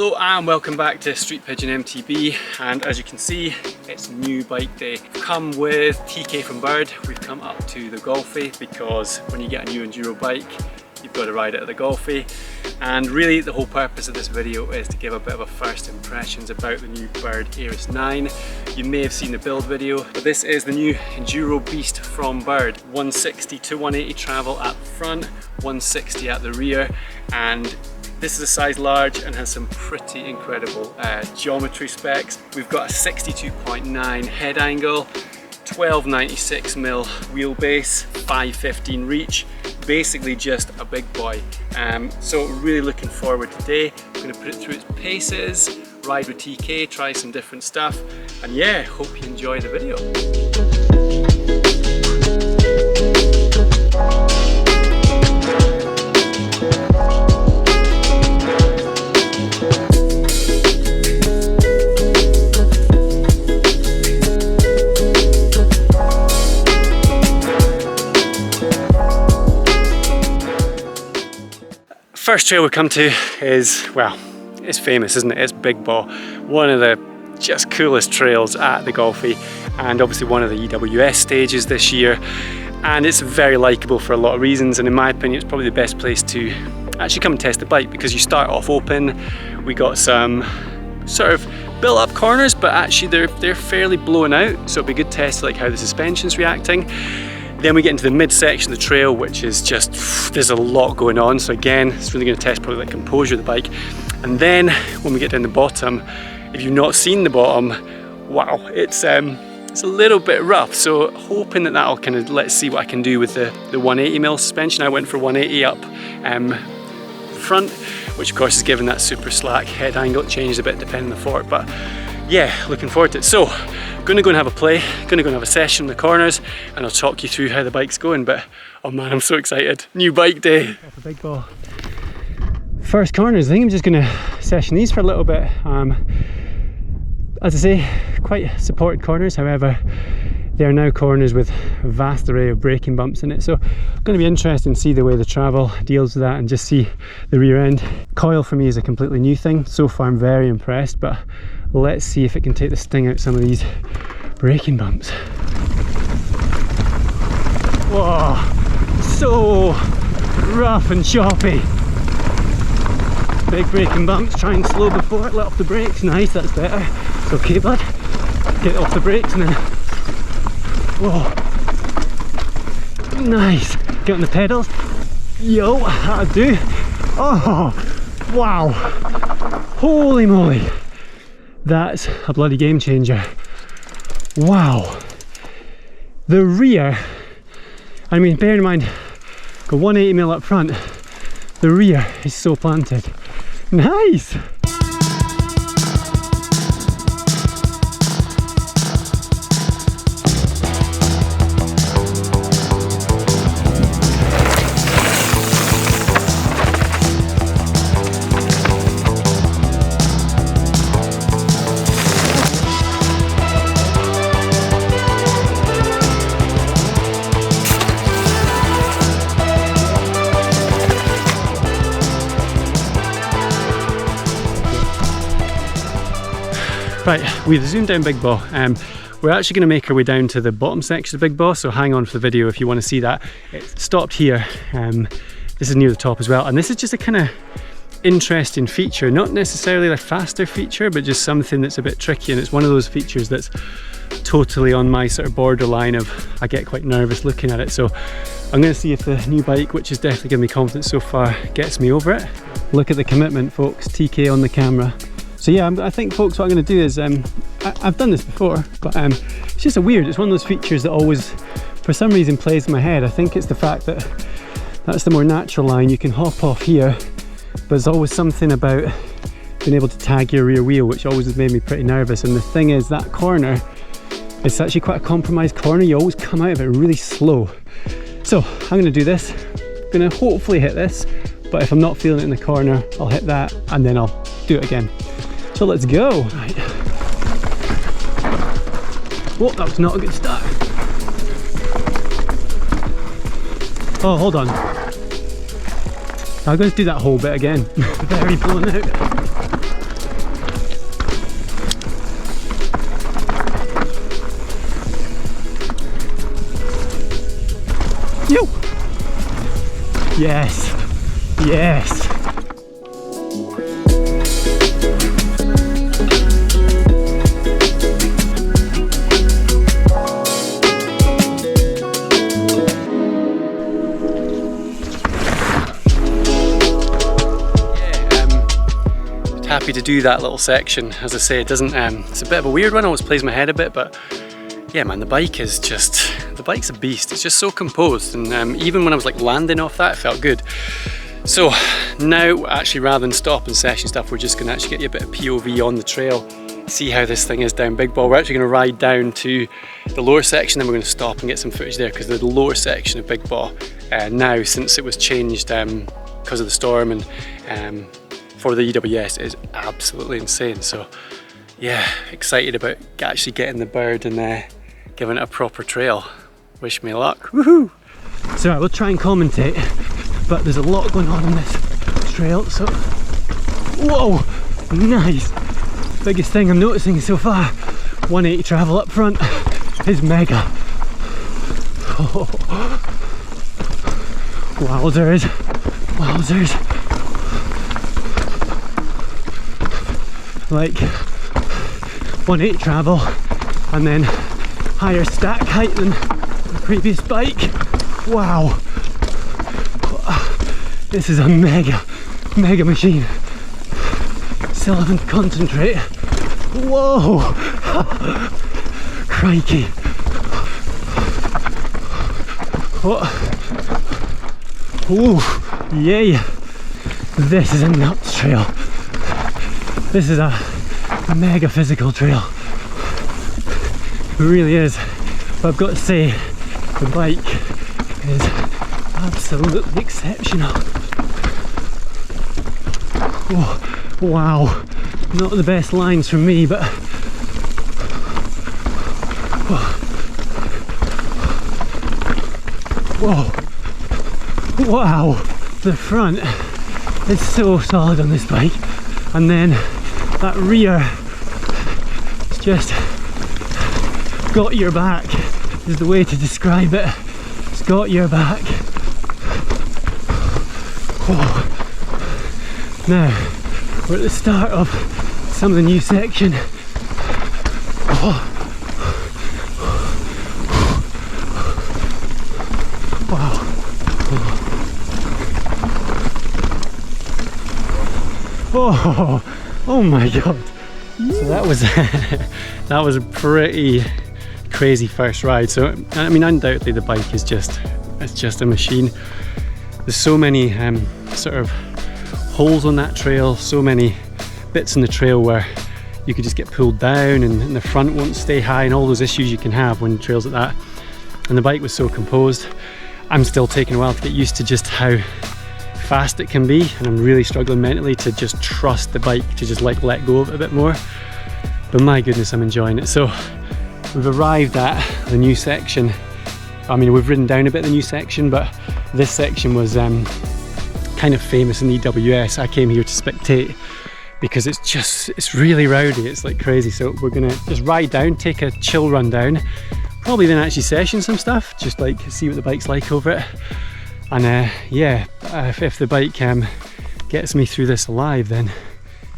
Hello and welcome back to Street Pigeon MTB, and as you can see it's new bike day. We've come with TK from Bird. We've come up to the Golfie because when you get a new Enduro bike you've got to ride it at the Golfie, and really the whole purpose of this video is to give a bit of a first impressions about the new Bird Aeris 9. You may have seen the build video, but this is the new Enduro beast from Bird. 160 to 180 travel at the front, 160 at the rear, and this is a size large and has some pretty incredible geometry specs. We've got a 62.9 head angle, 1296mm wheelbase, 515 reach, basically just a big boy. So really looking forward today. I'm going to put it through its paces, ride with TK, try some different stuff, and yeah, hope you enjoy the video. First trail we come to is, well, it's famous, isn't it? It's Big Baw, one of the just coolest trails at the Golfie, and obviously one of the EWS stages this year, and it's very likeable for a lot of reasons, and in my opinion it's probably the best place to actually come and test the bike because you start off open. We got some sort of built up corners, but actually they're fairly blown out, so it'll be a good test like how the suspension's reacting. Then we get into the mid-section of the trail, which is just, there's a lot going on. So again, it's really going to test probably the composure of the bike. And then when we get down the bottom, if you've not seen the bottom, wow, it's a little bit rough. So hoping that that'll kind of, let's see what I can do with the 180mm suspension. I went for 180 up front, which of course is given that super slack head angle. It changes a bit depending on the fork, but yeah, looking forward to it. So gonna go and have a play, gonna go and have a session in the corners, and I'll talk you through how the bike's going. But oh man, I'm so excited. New bike day. Off a Big Baw. First corners, I think I'm just gonna session these for a little bit. As I say, quite supported corners, however, they are now corners with a vast array of braking bumps in it. So it's gonna be interesting to see the way the travel deals with that and just see the rear end. Coil for me is a completely new thing. So far I'm very impressed, but let's see if it can take the sting out some of these braking bumps. Whoa, so rough and choppy. Big braking bumps, try and slow before it, let off the brakes. Nice, that's better. It's okay, bud. Get it off the brakes and then, whoa, nice. Get on the pedals. Yo, that'll do. Oh, wow. Holy moly. That's a bloody game changer. Wow. The rear, I mean, bear in mind, got 180mm up front. The rear is so planted. Nice. Right, we've zoomed down Big Baw. We're actually going to make our way down to the bottom section of Big Baw, so hang on for the video if you want to see that. It stopped here. This is near the top as well, and this is just a kind of interesting feature, not necessarily a faster feature, but just something that's a bit tricky, and it's one of those features that's totally on my sort of borderline of I get quite nervous looking at it. So I'm going to see if the new bike, which is definitely giving me confidence so far, gets me over it. Look at the commitment, folks. TK on the camera. So yeah, I think, folks, what I'm going to do is, I've done this before, but it's just it's one of those features that always, for some reason, plays in my head. I think it's the fact that that's the more natural line. You can hop off here, but there's always something about being able to tag your rear wheel, which always has made me pretty nervous. And the thing is, that corner, it's actually quite a compromised corner. You always come out of it really slow. So I'm going to do this. I'm going to hopefully hit this, but if I'm not feeling it in the corner, I'll hit that and then I'll do it again. So let's go. Right. Whoa, that was not a good start. Oh, hold on. I'm going to do that whole bit again. Very blown out. Yo! Yes! Yes! Happy to do that little section. As I say, it doesn't, it's a bit of a weird one, always plays my head a bit, but yeah man, the bike's a beast. It's just so composed, and even when I was like landing off that, it felt good. So now, actually, rather than stop and session stuff, we're just gonna actually get you a bit of POV on the trail, see how this thing is down Big Baw. We're actually gonna ride down to the lower section, then we're gonna stop and get some footage there, because the lower section of Big Baw, now, since it was changed because of the storm and for the EWS, is absolutely insane. So yeah, excited about actually getting the Bird and giving it a proper trail. Wish me luck. Woohoo! So I will try and commentate, but there's a lot going on this trail, so whoa, nice. Biggest thing I'm noticing so far, 180 travel up front is mega. Oh. Wowzers, wowzers. Like 180 travel and then higher stack height than the previous bike. Wow, this is a mega machine. Still having to concentrate. Whoa, crikey. What? Ooh, yay. This is a nuts trail. This is a mega physical trail. It really is. But I've got to say, the bike is absolutely exceptional. Oh, wow. Not the best lines from me, but whoa. Wow. The front is so solid on this bike. And then that rear, it's just got your back, is the way to describe it. It's got your back. Whoa. Now, we're at the start of some of the new section. Oh. Wow. Oh my god. So that was that was a pretty crazy first ride. So I mean, undoubtedly the bike is just a machine. There's so many sort of holes on that trail, so many bits in the trail where you could just get pulled down and the front won't stay high, and all those issues you can have when trails like that. And the bike was so composed. I'm still taking a while to get used to just how fast it can be, and I'm really struggling mentally to just trust the bike, to just like let go of it a bit more. But my goodness, I'm enjoying it. So we've arrived at the new section. I mean, we've ridden down a bit of the new section, but this section was kind of famous in the EWS. I came here to spectate because it's really rowdy, it's like crazy. So we're gonna just ride down, take a chill run down, probably then actually session some stuff, just like see what the bike's like over it. And yeah, if the bike gets me through this alive, then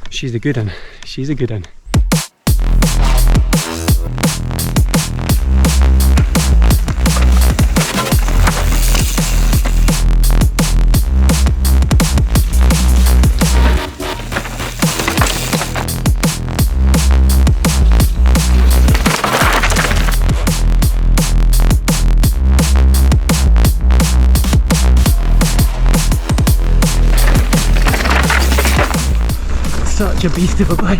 she's a good one. She's a good one. Such a beast of a bike.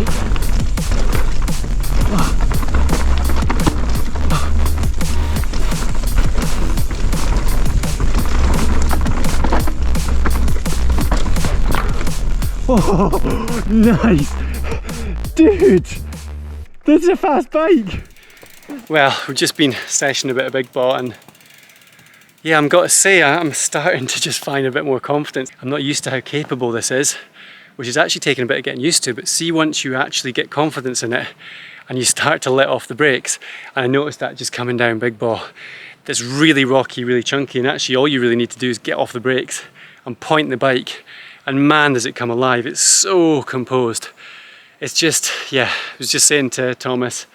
Oh, nice! Dude! That's a fast bike! Well, we've just been sessioning a bit of Big Baw, and yeah, I'm got to say, I'm starting to just find a bit more confidence. I'm not used to how capable this is, which is actually taking a bit of getting used to, but see, once you actually get confidence in it and you start to let off the brakes, and I noticed that just coming down Big Baw, that's really rocky, really chunky, and actually all you really need to do is get off the brakes and point the bike, and man does it come alive. It's so composed. It's just, yeah, I was just saying to Thomas,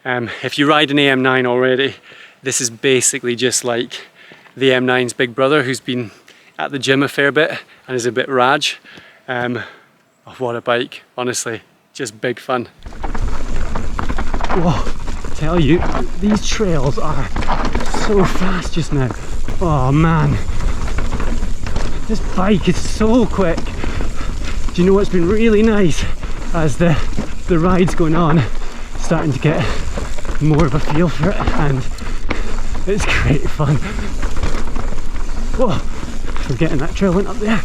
if you ride an AM9 already, this is basically just like the M9's big brother, who's been at the gym a fair bit and is a bit raj. Oh, what a bike, honestly, just big fun. Whoa, tell you, these trails are so fast just now. Oh man, this bike is so quick. Do you know what's been really nice as the ride's going on, starting to get more of a feel for it, and it's great fun. Whoa, forgetting that trail went up there.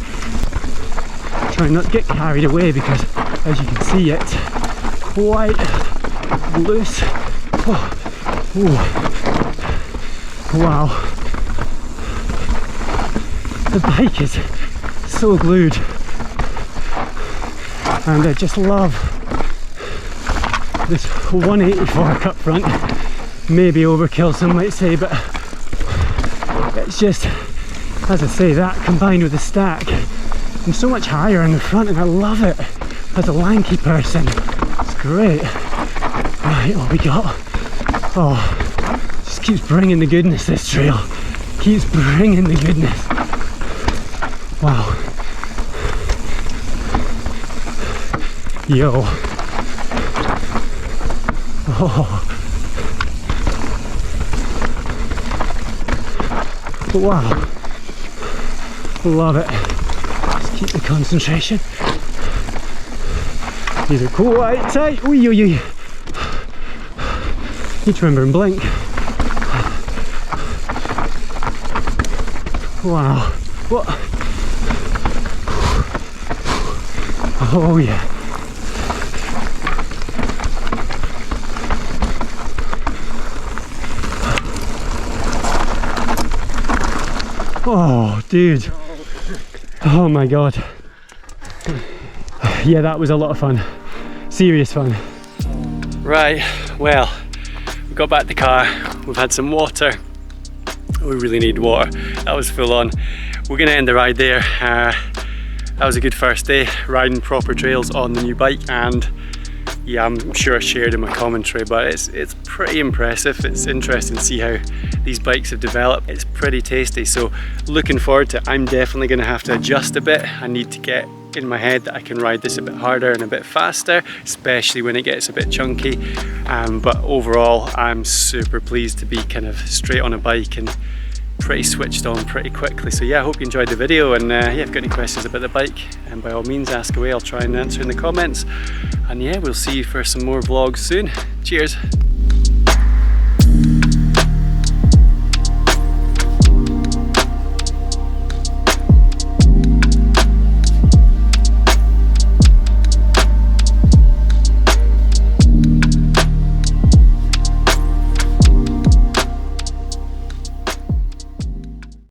Trying not to get carried away because, as you can see, it's quite loose. Oh, wow, the bike is so glued, and I just love this 184 cut front. Maybe overkill, some might say, but it's just, as I say, that combined with the stack, I'm so much higher in the front, and I love it as a lanky person. It's great. Right, what we got? Oh, just keeps bringing the goodness, this trail. Keeps bringing the goodness. Wow. Yo. Oh. Wow. Love it. Just keep the concentration. These are quite tight. Wee, wee, wee. Need to remember and blink. Wow. What? Oh yeah. Oh, dude. Oh my god. Yeah, that was a lot of fun. Serious fun. Right, well, we got back to the car. We've had some water. We really need water. That was full on. We're gonna end the ride there. That was a good first day, riding proper trails on the new bike, and yeah, I'm sure I shared in my commentary, but it's pretty impressive. It's interesting to see how these bikes have developed. It's pretty tasty, so looking forward to it. I'm definitely going to have to adjust a bit. I need to get in my head that I can ride this a bit harder and a bit faster, especially when it gets a bit chunky. But overall, I'm super pleased to be kind of straight on a bike and pretty switched on pretty quickly. So yeah, I hope you enjoyed the video, and yeah, if you've got any questions about the bike, and by all means ask away. I'll try and answer in the comments, and yeah, we'll see you for some more vlogs soon. Cheers.